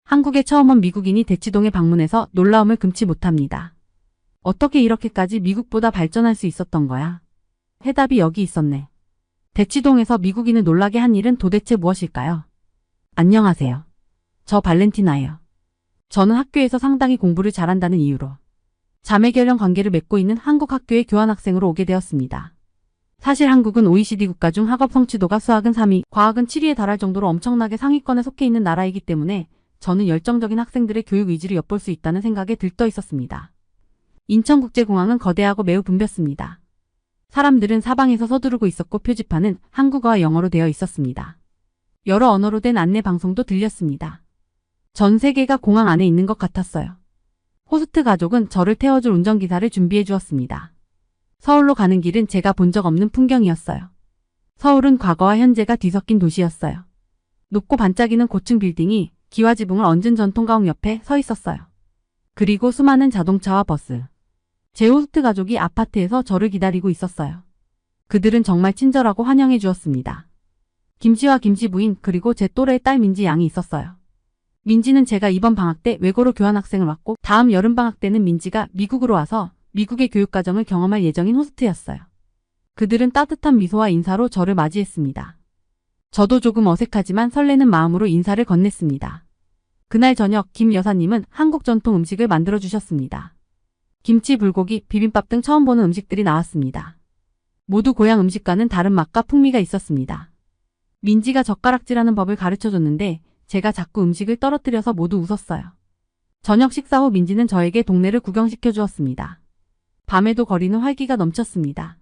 한국에 처음 온 미국인이 대치동에 방문해서 놀라움을 금치 못합니다. 어떻게 이렇게까지 미국보다 발전할 수 있었던 거야? 해답이 여기 있었네. 대치동에서 미국인을 놀라게 한 일은 도대체 무엇일까요? 안녕하세요. 저 발렌티나예요. 저는 학교에서 상당히 공부를 잘한다는 이유로 자매결연 관계를 맺고 있는 한국 학교에 교환학생으로 오게 되었습니다. 사실 한국은 OECD 국가 중 학업 성취도가 수학은 3위, 과학은 7위에 달할 정도로 엄청나게 상위권에 속해 있는 나라이기 때문에 저는 열정적인 학생들의 교육 의지를 엿볼 수 있다는 생각에 들떠 있었습니다. 인천국제공항은 거대하고 매우 붐볐습니다. 사람들은 사방에서 서두르고 있었고 표지판은 한국어와 영어로 되어 있었습니다. 여러 언어로 된 안내 방송도 들렸습니다. 전 세계가 공항 안에 있는 것 같았어요. 호스트 가족은 저를 태워줄 운전기사를 준비해 주었습니다. 서울로 가는 길은 제가 본 적 없는 풍경이었어요. 서울은 과거와 현재가 뒤섞인 도시였어요. 높고 반짝이는 고층 빌딩이 기와지붕을 얹은 전통가옥 옆에 서 있었어요. 그리고 수많은 자동차와 버스. 제 호스트 가족이 아파트에서 저를 기다리고 있었어요. 그들은 정말 친절하고 환영해 주었습니다. 김씨와 김씨 부인 그리고 제 또래의 딸 민지 양이 있었어요. 민지는 제가 이번 방학 때 외고로 교환학생을 왔고 다음 여름방학 때는 민지가 미국으로 와서 미국의 교육과정을 경험할 예정인 호스트였어요. 그들은 따뜻한 미소와 인사로 저를 맞이했습니다. 저도 조금 어색하지만 설레는 마음으로 인사를 건넸습니다. 그날 저녁 김 여사님은 한국 전통 음식을 만들어 주셨습니다. 김치, 불고기, 비빔밥 등 처음 보는 음식들이 나왔습니다. 모두 고향 음식과는 다른 맛과 풍미가 있었습니다. 민지가 젓가락질하는 법을 가르쳐줬는데 제가 자꾸 음식을 떨어뜨려서 모두 웃었어요. 저녁 식사 후 민지는 저에게 동네를 구경시켜 주었습니다. 밤에도 거리는 활기가 넘쳤습니다.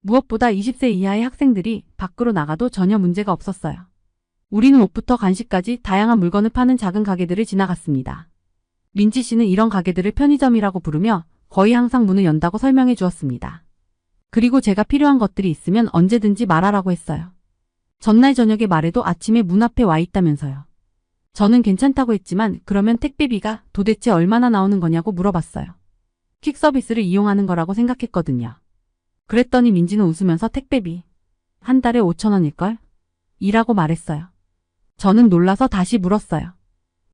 무엇보다 20세 이하의 학생들이 밖으로 나가도 전혀 문제가 없었어요. 우리는 옷부터 간식까지 다양한 물건을 파는 작은 가게들을 지나갔습니다. 민지 씨는 이런 가게들을 편의점이라고 부르며 거의 항상 문을 연다고 설명해 주었습니다. 그리고 제가 필요한 것들이 있으면 언제든지 말하라고 했어요. 전날 저녁에 말해도 아침에 문 앞에 와 있다면서요. 저는 괜찮다고 했지만 그러면 택배비가 도대체 얼마나 나오는 거냐고 물어봤어요. 퀵 서비스를 이용하는 거라고 생각했거든요. 그랬더니 민지는 웃으면서 택배비 한 달에 5,000원일걸? 이라고 말했어요. 저는 놀라서 다시 물었어요.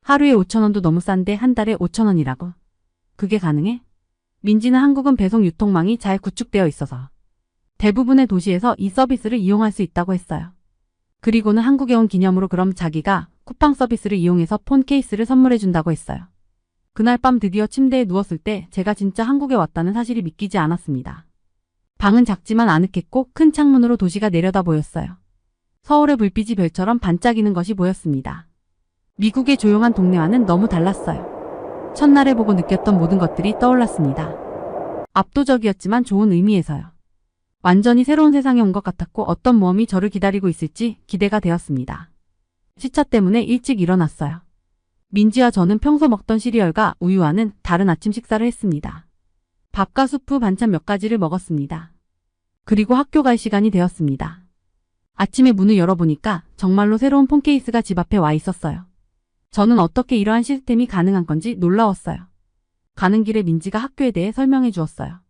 하루에 5,000원도 너무 싼데 한 달에 5,000원이라고? 그게 가능해? 민지는 한국은 배송 유통망이 잘 구축되어 있어서 대부분의 도시에서 이 서비스를 이용할 수 있다고 했어요. 그리고는 한국에 온 기념으로 그럼 자기가 쿠팡 서비스를 이용해서 폰 케이스를 선물해 준다고 했어요. 그날 밤 드디어 침대에 누웠을 때 제가 진짜 한국에 왔다는 사실이 믿기지 않았습니다. 방은 작지만 아늑했고 큰 창문으로 도시가 내려다 보였어요. 서울의 불빛이 별처럼 반짝이는 것이 보였습니다. 미국의 조용한 동네와는 너무 달랐어요. 첫날에 보고 느꼈던 모든 것들이 떠올랐습니다. 압도적이었지만 좋은 의미에서요. 완전히 새로운 세상에 온 것 같았고 어떤 모험이 저를 기다리고 있을지 기대가 되었습니다. 시차 때문에 일찍 일어났어요. 민지와 저는 평소 먹던 시리얼과 우유와는 다른 아침 식사를 했습니다. 밥과 수프, 반찬 몇 가지를 먹었습니다. 그리고 학교 갈 시간이 되었습니다. 아침에 문을 열어보니까 정말로 새로운 폰 케이스가 집 앞에 와 있었어요. 저는 어떻게 이러한 시스템이 가능한 건지 놀라웠어요. 가는 길에 민지가 학교에 대해 설명해 주었어요.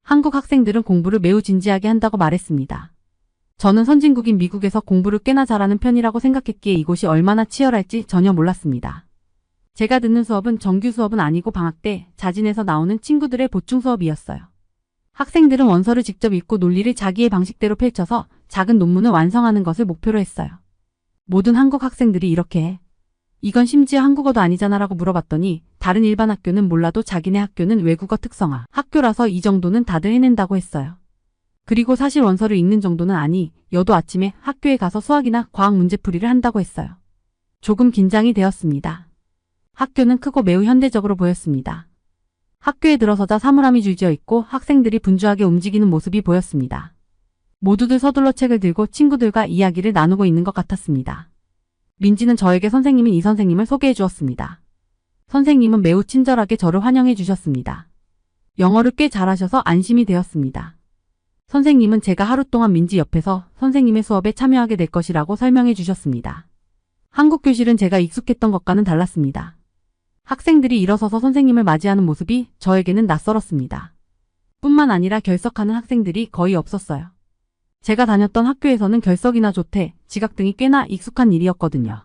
한국 학생들은 공부를 매우 진지하게 한다고 말했습니다. 저는 선진국인 미국에서 공부를 꽤나 잘하는 편이라고 생각했기에 이곳이 얼마나 치열할지 전혀 몰랐습니다. 제가 듣는 수업은 정규 수업은 아니고 방학 때 자진해서 나오는 친구들의 보충 수업이었어요. 학생들은 원서를 직접 읽고 논리를 자기의 방식대로 펼쳐서 작은 논문을 완성하는 것을 목표로 했어요. 모든 한국 학생들이 이렇게 해. 이건 심지어 한국어도 아니잖아 라고 물어봤더니 다른 일반 학교는 몰라도 자기네 학교는 외국어 특성화 학교라서 이 정도는 다들 해낸다고 했어요. 그리고 사실 원서를 읽는 정도는 아니, 여도 아침에 학교에 가서 수학이나 과학 문제풀이를 한다고 했어요. 조금 긴장이 되었습니다. 학교는 크고 매우 현대적으로 보였습니다. 학교에 들어서자 사물함이 줄지어 있고 학생들이 분주하게 움직이는 모습이 보였습니다. 모두들 서둘러 책을 들고 친구들과 이야기를 나누고 있는 것 같았습니다. 민지는 저에게 선생님인 이 선생님을 소개해 주었습니다. 선생님은 매우 친절하게 저를 환영해 주셨습니다. 영어를 꽤 잘하셔서 안심이 되었습니다. 선생님은 제가 하루 동안 민지 옆에서 선생님의 수업에 참여하게 될 것이라고 설명해 주셨습니다. 한국 교실은 제가 익숙했던 것과는 달랐습니다. 학생들이 일어서서 선생님을 맞이하는 모습이 저에게는 낯설었습니다. 뿐만 아니라 결석하는 학생들이 거의 없었어요. 제가 다녔던 학교에서는 결석이나 조퇴, 지각 등이 꽤나 익숙한 일이었거든요.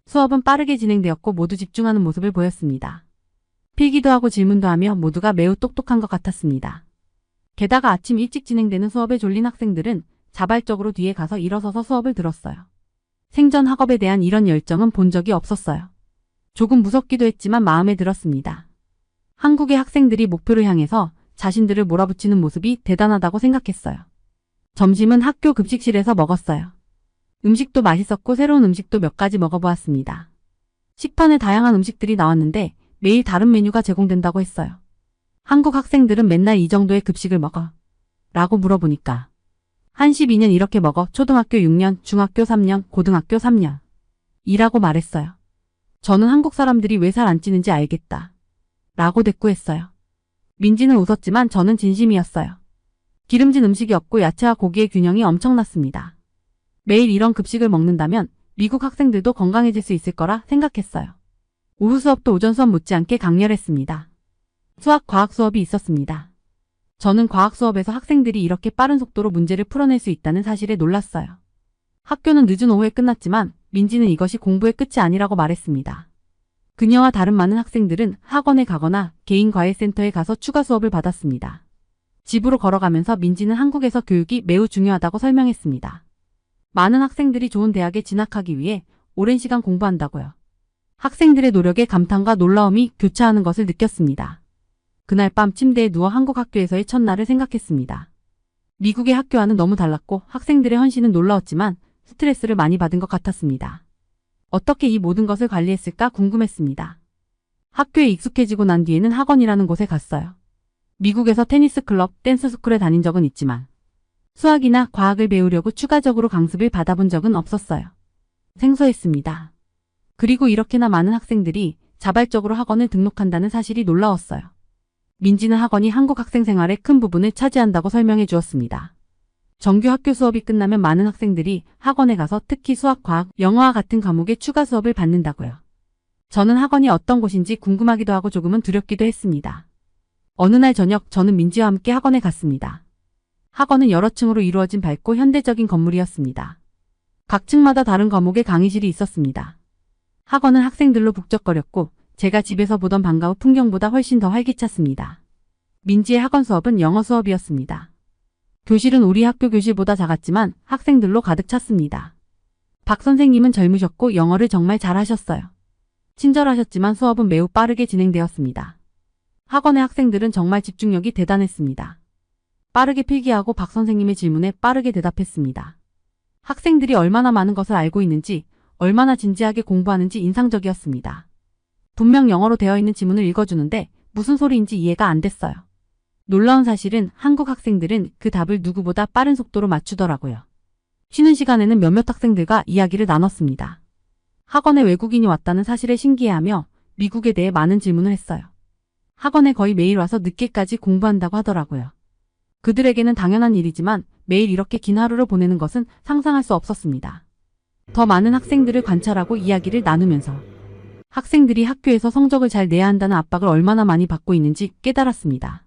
수업은 빠르게 진행되었고 모두 집중하는 모습을 보였습니다. 필기도 하고 질문도 하며 모두가 매우 똑똑한 것 같았습니다. 게다가 아침 일찍 진행되는 수업에 졸린 학생들은 자발적으로 뒤에 가서 일어서서 수업을 들었어요. 생전 학업에 대한 이런 열정은 본 적이 없었어요. 조금 무섭기도 했지만 마음에 들었습니다. 한국의 학생들이 목표를 향해서 자신들을 몰아붙이는 모습이 대단하다고 생각했어요. 점심은 학교 급식실에서 먹었어요. 음식도 맛있었고 새로운 음식도 몇 가지 먹어보았습니다. 식판에 다양한 음식들이 나왔는데 매일 다른 메뉴가 제공된다고 했어요. 한국 학생들은 맨날 이 정도의 급식을 먹어? 라고 물어보니까 한 12년 이렇게 먹어. 초등학교 6년, 중학교 3년, 고등학교 3년. 이라고 말했어요. 저는 한국 사람들이 왜 살 안 찌는지 알겠다. 라고 대꾸했어요. 민지는 웃었지만 저는 진심이었어요. 기름진 음식이었고 야채와 고기의 균형이 엄청났습니다. 매일 이런 급식을 먹는다면 미국 학생들도 건강해질 수 있을 거라 생각했어요. 오후 수업도 오전 수업 못지않게 강렬했습니다. 수학, 과학 수업이 있었습니다. 저는 과학 수업에서 학생들이 이렇게 빠른 속도로 문제를 풀어낼 수 있다는 사실에 놀랐어요. 학교는 늦은 오후에 끝났지만 민지는 이것이 공부의 끝이 아니라고 말했습니다. 그녀와 다른 많은 학생들은 학원에 가거나 개인 과외센터에 가서 추가 수업을 받았습니다. 집으로 걸어가면서 민지는 한국에서 교육이 매우 중요하다고 설명했습니다. 많은 학생들이 좋은 대학에 진학하기 위해 오랜 시간 공부한다고요. 학생들의 노력에 감탄과 놀라움이 교차하는 것을 느꼈습니다. 그날 밤 침대에 누워 한국 학교에서의 첫날을 생각했습니다. 미국의 학교와는 너무 달랐고 학생들의 헌신은 놀라웠지만 스트레스를 많이 받은 것 같았습니다. 어떻게 이 모든 것을 관리했을까 궁금했습니다. 학교에 익숙해지고 난 뒤에는 학원이라는 곳에 갔어요. 미국에서 테니스 클럽, 댄스 스쿨에 다닌 적은 있지만 수학이나 과학을 배우려고 추가적으로 강습을 받아본 적은 없었어요. 생소했습니다. 그리고 이렇게나 많은 학생들이 자발적으로 학원을 등록한다는 사실이 놀라웠어요. 민지는 학원이 한국 학생 생활의 큰 부분을 차지한다고 설명해 주었습니다. 정규 학교 수업이 끝나면 많은 학생들이 학원에 가서 특히 수학, 과학, 영어와 같은 과목의 추가 수업을 받는다고요. 저는 학원이 어떤 곳인지 궁금하기도 하고 조금은 두렵기도 했습니다. 어느 날 저녁 저는 민지와 함께 학원에 갔습니다. 학원은 여러 층으로 이루어진 밝고 현대적인 건물이었습니다. 각 층마다 다른 과목의 강의실이 있었습니다. 학원은 학생들로 북적거렸고 제가 집에서 보던 방과 후 풍경보다 훨씬 더 활기찼습니다. 민지의 학원 수업은 영어 수업이었습니다. 교실은 우리 학교 교실보다 작았지만 학생들로 가득 찼습니다. 박 선생님은 젊으셨고 영어를 정말 잘하셨어요. 친절하셨지만 수업은 매우 빠르게 진행되었습니다. 학원의 학생들은 정말 집중력이 대단했습니다. 빠르게 필기하고 박 선생님의 질문에 빠르게 대답했습니다. 학생들이 얼마나 많은 것을 알고 있는지, 얼마나 진지하게 공부하는지 인상적이었습니다. 분명 영어로 되어 있는 지문을 읽어주는데 무슨 소리인지 이해가 안 됐어요. 놀라운 사실은 한국 학생들은 그 답을 누구보다 빠른 속도로 맞추더라고요. 쉬는 시간에는 몇몇 학생들과 이야기를 나눴습니다. 학원에 외국인이 왔다는 사실에 신기해하며 미국에 대해 많은 질문을 했어요. 학원에 거의 매일 와서 늦게까지 공부한다고 하더라고요. 그들에게는 당연한 일이지만 매일 이렇게 긴 하루를 보내는 것은 상상할 수 없었습니다. 더 많은 학생들을 관찰하고 이야기를 나누면서 학생들이 학교에서 성적을 잘 내야 한다는 압박을 얼마나 많이 받고 있는지 깨달았습니다.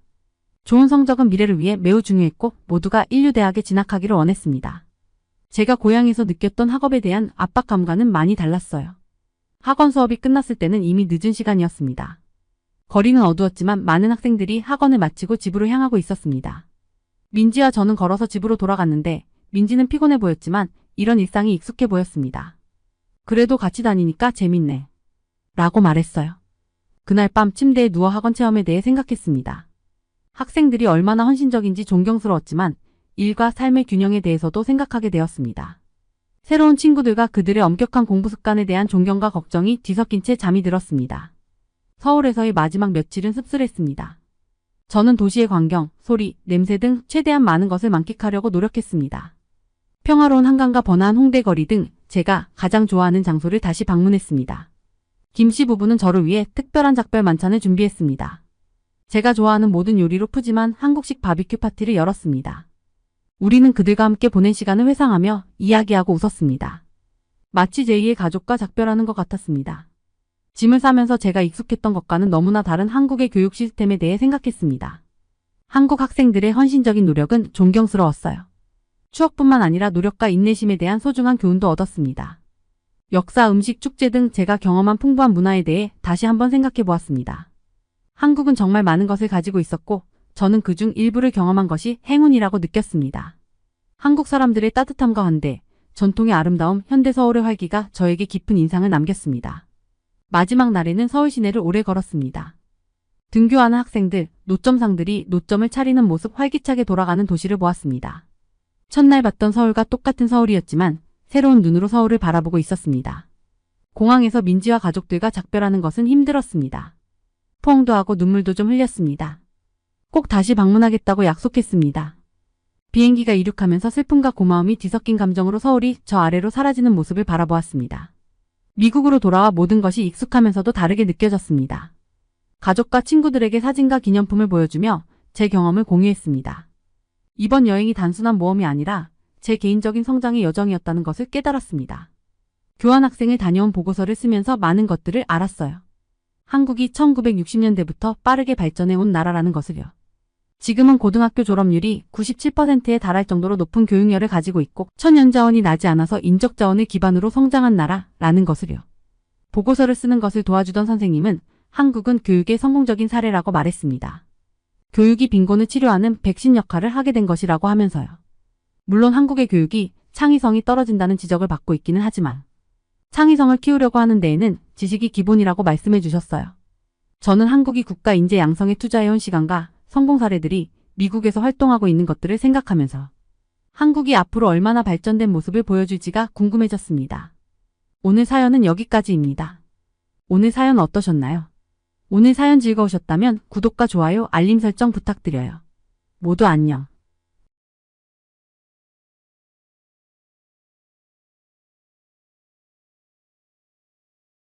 좋은 성적은 미래를 위해 매우 중요했고 모두가 인류대학에 진학하기를 원했습니다. 제가 고향에서 느꼈던 학업에 대한 압박감과는 많이 달랐어요. 학원 수업이 끝났을 때는 이미 늦은 시간이었습니다. 거리는 어두웠지만 많은 학생들이 학원을 마치고 집으로 향하고 있었습니다. 민지와 저는 걸어서 집으로 돌아갔는데 민지는 피곤해 보였지만 이런 일상이 익숙해 보였습니다. 그래도 같이 다니니까 재밌네. 라고 말했어요. 그날 밤 침대에 누워 학원 체험에 대해 생각했습니다. 학생들이 얼마나 헌신적인지 존경스러웠지만 일과 삶의 균형에 대해서도 생각하게 되었습니다. 새로운 친구들과 그들의 엄격한 공부 습관에 대한 존경과 걱정이 뒤섞인 채 잠이 들었습니다. 서울에서의 마지막 며칠은 씁쓸했습니다. 저는 도시의 광경, 소리, 냄새 등 최대한 많은 것을 만끽하려고 노력했습니다. 평화로운 한강과 번화한 홍대 거리 등 제가 가장 좋아하는 장소를 다시 방문했습니다. 김씨 부부는 저를 위해 특별한 작별 만찬을 준비했습니다. 제가 좋아하는 모든 요리로 푸짐한 한국식 바비큐 파티를 열었습니다. 우리는 그들과 함께 보낸 시간을 회상하며 이야기하고 웃었습니다. 마치 제2의 가족과 작별하는 것 같았습니다. 짐을 싸면서 제가 익숙했던 것과는 너무나 다른 한국의 교육 시스템에 대해 생각했습니다. 한국 학생들의 헌신적인 노력은 존경스러웠어요. 추억뿐만 아니라 노력과 인내심에 대한 소중한 교훈도 얻었습니다. 역사, 음식, 축제 등 제가 경험한 풍부한 문화에 대해 다시 한번 생각해 보았습니다. 한국은 정말 많은 것을 가지고 있었고 저는 그중 일부를 경험한 것이 행운이라고 느꼈습니다. 한국 사람들의 따뜻함과 환대, 전통의 아름다움, 현대 서울의 활기가 저에게 깊은 인상을 남겼습니다. 마지막 날에는 서울 시내를 오래 걸었습니다. 등교하는 학생들, 노점상들이 노점을 차리는 모습, 활기차게 돌아가는 도시를 보았습니다. 첫날 봤던 서울과 똑같은 서울이었지만 새로운 눈으로 서울을 바라보고 있었습니다. 공항에서 민지와 가족들과 작별하는 것은 힘들었습니다. 포옹도 하고 눈물도 좀 흘렸습니다. 꼭 다시 방문하겠다고 약속했습니다. 비행기가 이륙하면서 슬픔과 고마움이 뒤섞인 감정으로 서울이 저 아래로 사라지는 모습을 바라보았습니다. 미국으로 돌아와 모든 것이 익숙하면서도 다르게 느껴졌습니다. 가족과 친구들에게 사진과 기념품을 보여주며 제 경험을 공유했습니다. 이번 여행이 단순한 모험이 아니라 제 개인적인 성장의 여정이었다는 것을 깨달았습니다. 교환학생을 다녀온 보고서를 쓰면서 많은 것들을 알았어요. 한국이 1960년대부터 빠르게 발전해 온 나라라는 것을요. 지금은 고등학교 졸업률이 97%에 달할 정도로 높은 교육열을 가지고 있고 천연자원이 나지 않아서 인적자원을 기반으로 성장한 나라라는 것을요. 보고서를 쓰는 것을 도와주던 선생님은 한국은 교육의 성공적인 사례라고 말했습니다. 교육이 빈곤을 치료하는 백신 역할을 하게 된 것이라고 하면서요. 물론 한국의 교육이 창의성이 떨어진다는 지적을 받고 있기는 하지만 창의성을 키우려고 하는 데에는 지식이 기본이라고 말씀해 주셨어요. 저는 한국이 국가 인재 양성에 투자해온 시간과 성공 사례들이 미국에서 활동하고 있는 것들을 생각하면서 한국이 앞으로 얼마나 발전된 모습을 보여줄지가 궁금해졌습니다. 오늘 사연은 여기까지입니다. 오늘 사연 어떠셨나요? 오늘 사연 즐거우셨다면 구독과 좋아요, 알림 설정 부탁드려요. 모두 안녕.